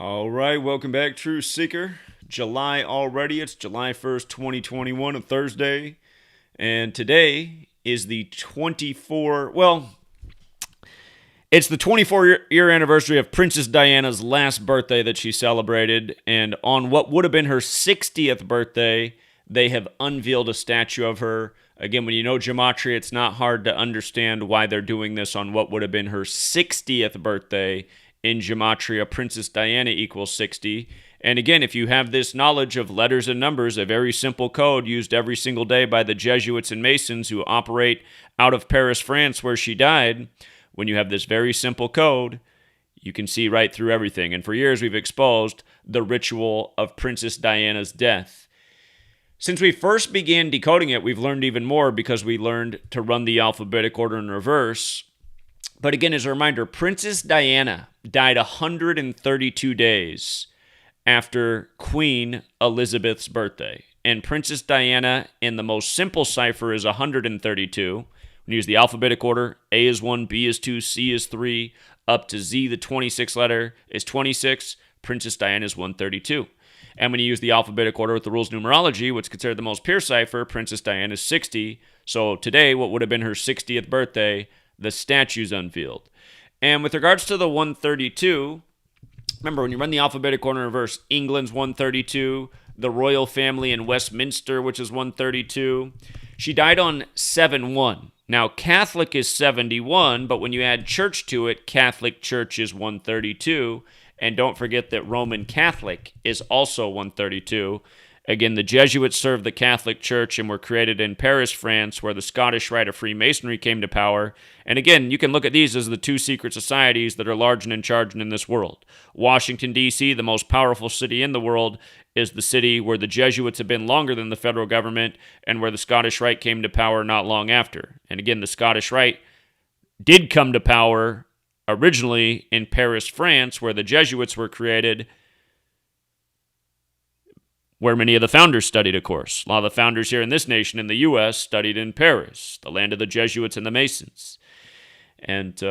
All right, welcome back, Truth Seeker. July already. It's July 1st, 2021, a Thursday. And today is the 24-year anniversary of Princess Diana's last birthday that she celebrated. And on what would have been her 60th birthday, they have unveiled a statue of her. Again, when you know Gematria, it's not hard to understand why they're doing this on what would have been her 60th birthday. In Gematria, Princess Diana equals 60. And again, if you have this knowledge of letters and numbers, a very simple code used every single day by the Jesuits and Masons who operate out of Paris, France, where she died, when you have this very simple code, you can see right through everything. And for years, we've exposed the ritual of Princess Diana's death. Since we first began decoding it, we've learned even more because we learned to run the alphabetic order in reverse. But again, as a reminder, Princess Diana died 132 days after Queen Elizabeth's birthday. And Princess Diana in the most simple cipher is 132. When you use the alphabetic order, A is 1, B is 2, C is 3, up to Z, the 26th letter, is 26. Princess Diana is 132. And when you use the alphabetic order with the rules of numerology, what's considered the most pure cipher, Princess Diana is 60. So today, what would have been her 60th birthday, the statue's unveiled. And with regards to the 132, remember, when you run the alphabetic order in reverse, England's 132, the royal family in Westminster, which is 132. She died on 7-1. Now, Catholic is 71, but when you add church to it, Catholic Church is 132. And don't forget that Roman Catholic is also 132. Again, the Jesuits served the Catholic Church and were created in Paris, France, where the Scottish Rite of Freemasonry came to power. And again, you can look at these as the two secret societies that are large and in charge in this world. Washington, D.C., the most powerful city in the world, is the city where the Jesuits have been longer than the federal government and where the Scottish Rite came to power not long after. And again, the Scottish Rite did come to power originally in Paris, France, where the Jesuits were created, where many of the founders studied, of course. A lot of the founders here in this nation, in the U.S., studied in Paris, the land of the Jesuits and the Masons. And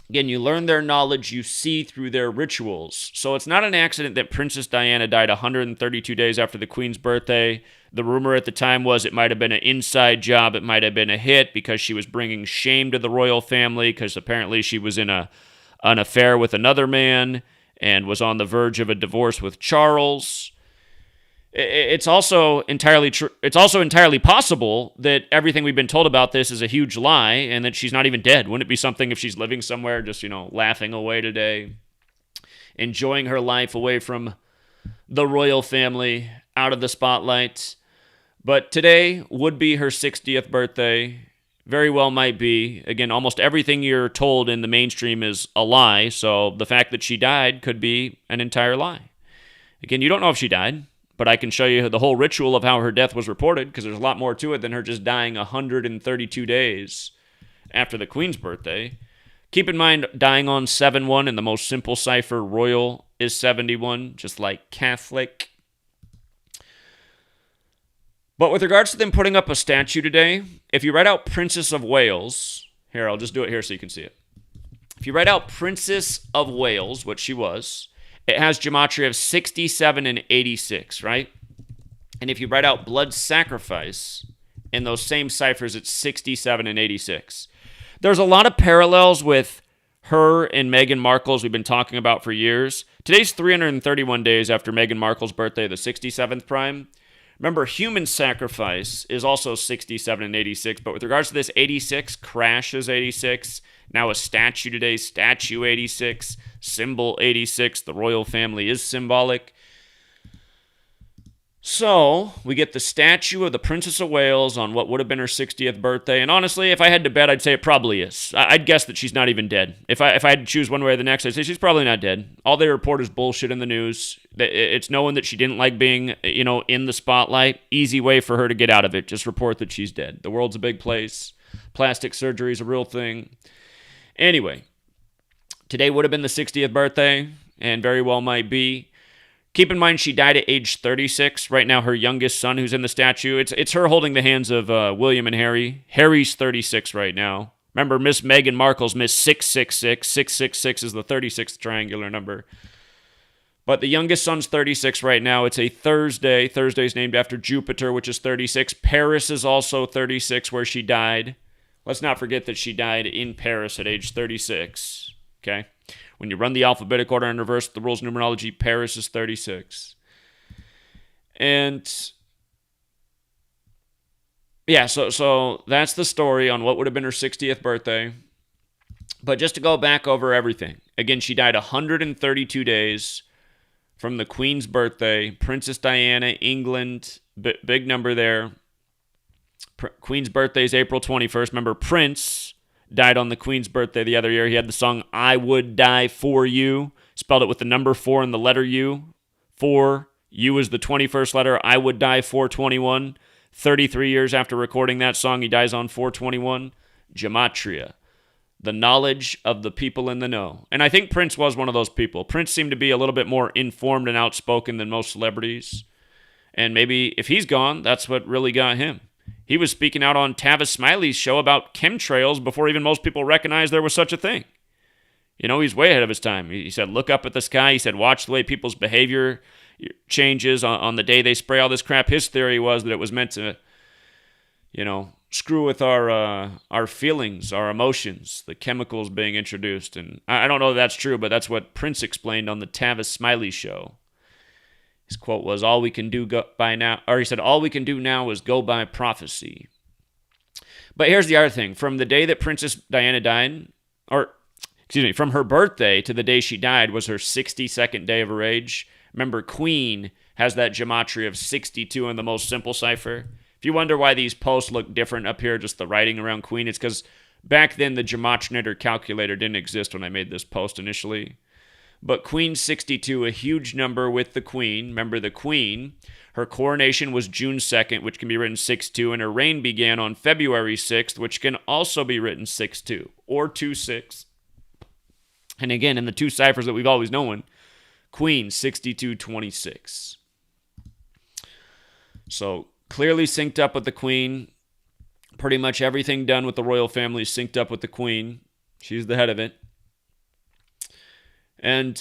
again, you learn their knowledge, you see through their rituals. So it's not an accident that Princess Diana died 132 days after the Queen's birthday. The rumor at the time was it might have been an inside job, it might have been a hit because she was bringing shame to the royal family because apparently she was in an affair with another man and was on the verge of a divorce with Charles. It's also entirely possible that everything we've been told about this is a huge lie and that she's not even dead. Wouldn't it be something if she's living somewhere just, laughing away today, enjoying her life away from the royal family, out of the spotlight? But today would be her 60th birthday. Very well might be. Again, almost everything you're told in the mainstream is a lie, so the fact that she died could be an entire lie. Again, you don't know if she died, but I can show you the whole ritual of how her death was reported because there's a lot more to it than her just dying 132 days after the Queen's birthday. Keep in mind, dying on 7-1 in the most simple cipher, royal, is 71, just like Catholic. But with regards to them putting up a statue today, if you write out Princess of Wales, here, I'll just do it here so you can see it. If you write out Princess of Wales, what she was, it has gematria of 67 and 86, right? And if you write out blood sacrifice in those same ciphers, it's 67 and 86. There's a lot of parallels with her and Meghan Markle, as we've been talking about for years. Today's 331 days after Meghan Markle's birthday, the 67th prime. Remember, human sacrifice is also 67 and 86, but with regards to this 86, crash is 86. Now a statue today, statue 86, symbol 86. The royal family is symbolic. So we get the statue of the Princess of Wales on what would have been her 60th birthday. And honestly, if I had to bet, I'd say it probably is. I'd guess that she's not even dead. If I had to choose one way or the next, I'd say she's probably not dead. All they report is bullshit in the news. It's knowing that she didn't like being, in the spotlight. Easy way for her to get out of it. Just report that she's dead. The world's a big place. Plastic surgery is a real thing. Anyway, today would have been the 60th birthday, and very well might be. Keep in mind, she died at age 36. Right now, her youngest son, who's in the statue, it's her holding the hands of William and Harry. Harry's 36 right now. Remember, Miss Meghan Markle's Miss 666. 666 is the 36th triangular number. But the youngest son's 36 right now. It's a Thursday. Thursday's named after Jupiter, which is 36. Paris is also 36, where she died. Let's not forget that she died in Paris at age 36. Okay? When you run the alphabetic order in reverse, the rules of numerology, Paris is 36. And yeah, so that's the story on what would have been her 60th birthday. But just to go back over everything. Again, she died 132 days from the Queen's birthday. Princess Diana, England, big number there. Queen's birthday is April 21st. Remember, Prince died on the Queen's birthday the other year. He had the song I Would Die For You. Spelled it with the number 4 and the letter U. 4, U is the 21st letter. I Would Die 421. 33 years after recording that song, he dies on 421. Gematria. The knowledge of the people in the know. And I think Prince was one of those people. Prince seemed to be a little bit more informed and outspoken than most celebrities. And maybe if he's gone, that's what really got him. He was speaking out on Tavis Smiley's show about chemtrails before even most people recognized there was such a thing. You know, he's way ahead of his time. He said, look up at the sky. He said, watch the way people's behavior changes on the day they spray all this crap. His theory was that it was meant to, you know, screw with our feelings, our emotions, the chemicals being introduced. And I don't know if that's true, but that's what Prince explained on the Tavis Smiley show. His quote was, all we can do by now, or he said, all we can do now is go by prophecy. But here's the other thing. From the day that Princess Diana died, from her birthday to the day she died was her 62nd day of her age. Remember, Queen has that gematria of 62 in the most simple cipher. If you wonder why these posts look different up here, just the writing around Queen, it's because back then the Gematrinator calculator didn't exist when I made this post initially. But Queen 62, a huge number with the Queen. Remember the Queen, her coronation was June 2nd, which can be written 6-2, and her reign began on February 6th, which can also be written 6-2 or 2-6. And again, in the two ciphers that we've always known, Queen 6226. So clearly synced up with the Queen. Pretty much everything done with the royal family is synced up with the Queen. She's the head of it. And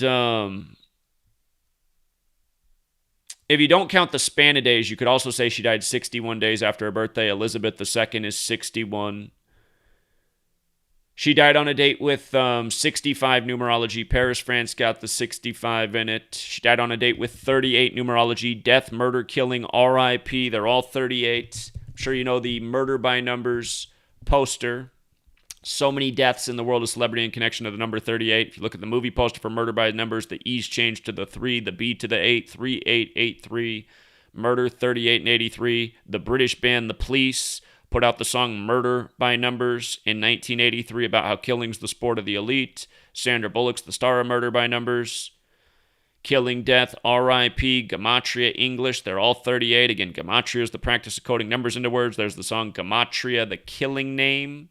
if you don't count the span of days, you could also say she died 61 days after her birthday. Elizabeth II is 61. She died on a date with 65 numerology. Paris, France got the 65 in it. She died on a date with 38 numerology. Death, murder, killing, RIP. They're all 38. I'm sure you know the Murder by Numbers poster. So many deaths in the world of celebrity in connection to the number 38. If you look at the movie poster for Murder by Numbers, the E's changed to the 3, the B to the 8, 3883. Murder 38 and 83. The British band The Police put out the song Murder by Numbers in 1983 about how killing's the sport of the elite. Sandra Bullock's the star of Murder by Numbers. Killing, death, RIP, Gematria, English, they're all 38. Again, Gematria is the practice of coding numbers into words. There's the song Gematria, the killing name.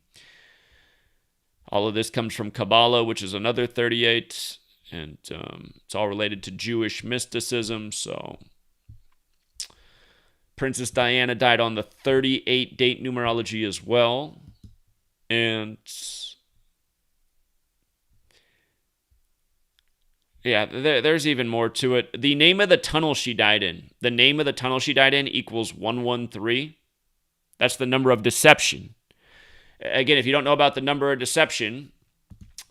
All of this comes from Kabbalah, which is another 38. And it's all related to Jewish mysticism, so Princess Diana died on the 38 date numerology as well. And yeah, there's even more to it. The name of the tunnel she died in. The name of the tunnel she died in equals 113. That's the number of deception. Again, if you don't know about the number of deception,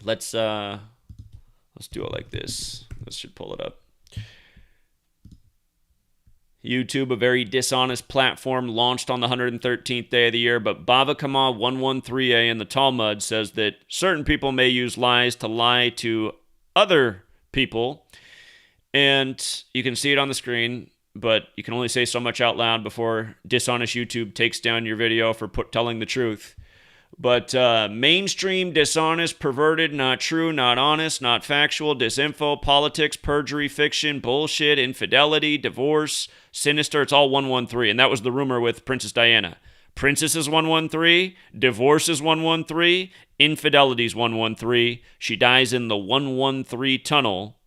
let's do it like this. This should pull it up. YouTube, a very dishonest platform, launched on the 113th day of the year, but Bava Kama 113a in the Talmud says that certain people may use lies to lie to other people, and you can see it on the screen, but you can only say so much out loud before dishonest YouTube takes down your video for telling the truth. But mainstream, dishonest, perverted, not true, not honest, not factual, disinfo, politics, perjury, fiction, bullshit, infidelity, divorce, sinister, it's all 113. And that was the rumor with Princess Diana. Princess is 113, divorce is 113, infidelity is 113. She dies in the 113 tunnel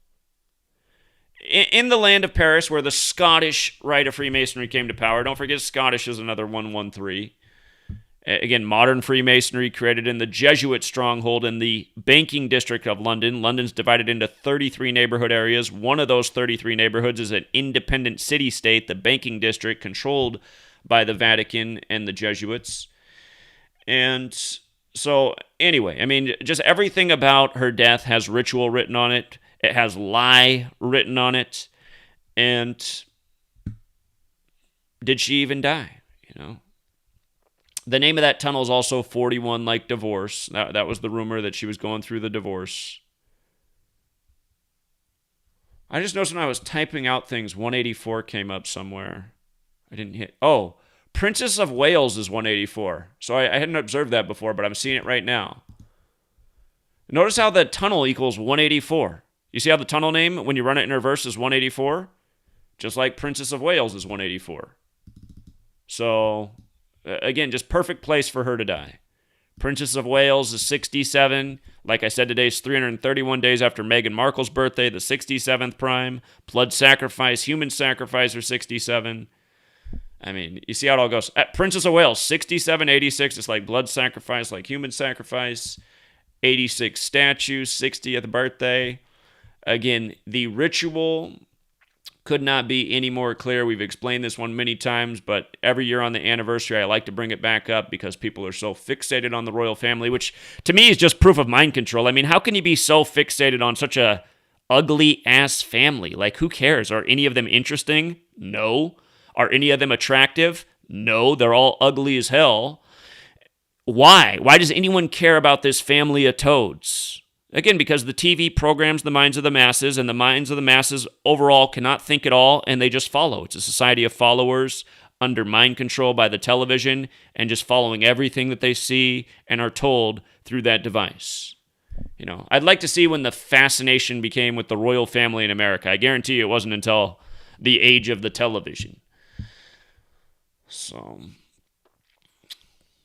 in the land of Paris where the Scottish Rite of Freemasonry came to power. Don't forget Scottish is another 113. Again, modern Freemasonry created in the Jesuit stronghold in the banking district of London. London's divided into 33 neighborhood areas. One of those 33 neighborhoods is an independent city-state, the banking district, controlled by the Vatican and the Jesuits. And so, anyway, I mean, just everything about her death has ritual written on it. It has lie written on it. And did she even die? You know? The name of that tunnel is also 41 like divorce. That was the rumor that she was going through the divorce. I just noticed when I was typing out things, 184 came up somewhere. I didn't hit. Oh, Princess of Wales is 184. So I hadn't observed that before, but I'm seeing it right now. Notice how the tunnel equals 184. You see how the tunnel name, when you run it in reverse, is 184? Just like Princess of Wales is 184. So, again, just perfect place for her to die. Princess of Wales is 67. Like I said, today is 331 days after Meghan Markle's birthday, the 67th prime. Blood sacrifice, human sacrifice are 67. I mean, you see how it all goes. Princess of Wales, 67, 86. It's like blood sacrifice, like human sacrifice. 86 statues, 60th birthday. Again, the ritual could not be any more clear. We've explained this one many times, but every year on the anniversary, I like to bring it back up because people are so fixated on the royal family, which to me is just proof of mind control. I mean, how can you be so fixated on such a ugly-ass family? Like, who cares? Are any of them interesting? No. Are any of them attractive? No. They're all ugly as hell. Why? Why does anyone care about this family of toads? Again, because the TV programs the minds of the masses, and the minds of the masses overall cannot think at all, and they just follow. It's a society of followers under mind control by the television and just following everything that they see and are told through that device. You know, I'd like to see when the fascination became with the royal family in America. I guarantee you it wasn't until the age of the television. So,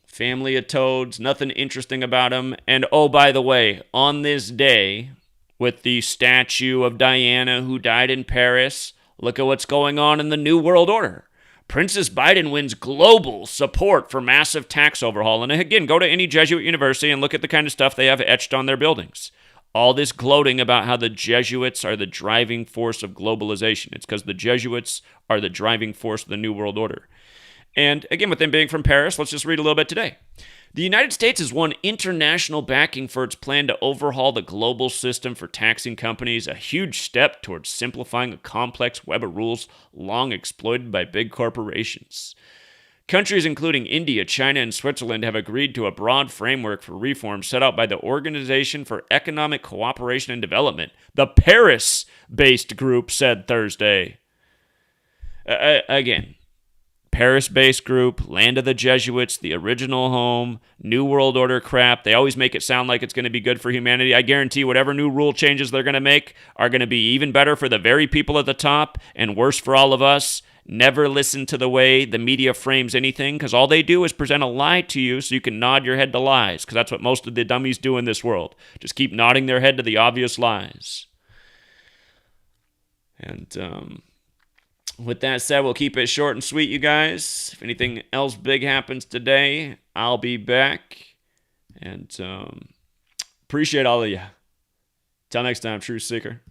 family of toads, nothing interesting about them. And oh, by the way, on this day, with the statue of Diana who died in Paris, look at what's going on in the New World Order. Princess Biden wins global support for massive tax overhaul. And again, go to any Jesuit university and look at the kind of stuff they have etched on their buildings. All this gloating about how the Jesuits are the driving force of globalization. It's because the Jesuits are the driving force of the New World Order. And again, with them being from Paris, let's just read a little bit today. The United States has won international backing for its plan to overhaul the global system for taxing companies, a huge step towards simplifying a complex web of rules long exploited by big corporations. Countries including India, China, and Switzerland have agreed to a broad framework for reform set out by the Organization for Economic Cooperation and Development, the Paris-based group said Thursday. Again, Paris-based group, land of the Jesuits, the original home, New World Order crap. They always make it sound like it's going to be good for humanity. I guarantee whatever new rule changes they're going to make are going to be even better for the very people at the top and worse for all of us. Never listen to the way the media frames anything, because all they do is present a lie to you so you can nod your head to lies, because that's what most of the dummies do in this world. Just keep nodding their head to the obvious lies. And, with that said, we'll keep it short and sweet, you guys. If anything else big happens today, I'll be back. And appreciate all of you. Till next time, Truth Seeker.